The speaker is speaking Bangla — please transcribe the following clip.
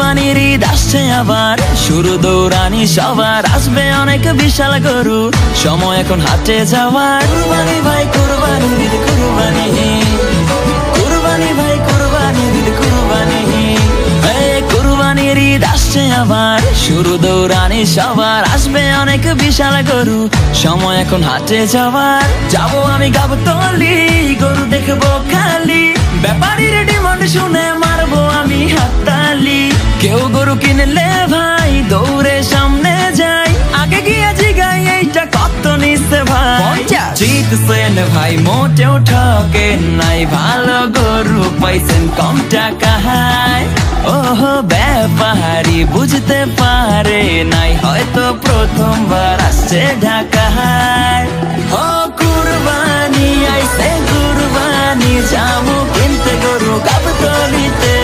কুরবানির ঈদ আসছে আবার, শুরু দৌড়ানি সবার, আসবে অনেক বিশাল গরু, সময় এখন হাটে যাওয়ার। কুরবানি ভাই কুরবানি ঈদ কুরবানি, কুরবানি ভাই কুরবানি ঈদ কুরবানি, কুরবানির ঈদ আসছে আবার, শুরু দৌড়ানি সবার, আসবে অনেক বিশাল গরু, সময় এখন হাটে যাওয়ার। যাবো আমি গাবতলী, গরু দেখবো খালি, ব্যাপারীর ডিমান্ড শুনে মারবো আমি হাততালি। কেউ গরু কিনলে ভাই দৌড়ে সামনে যাই, আগে গিয়ে জিগাই এইটা কত নিচ্ছে ভাই। জিতছেন ভাই মোটেও ঠকে নাই, ভালো গরু পাইছেন কম টাকায়। ওহো ব্যাপারী বুঝতে পারে নাই, হয়তো প্রথমবার আসছে ঢাকায়। ও কুরবানি আইছে কুরবানি, যাবো কিনতে গরু গাবতলীতে।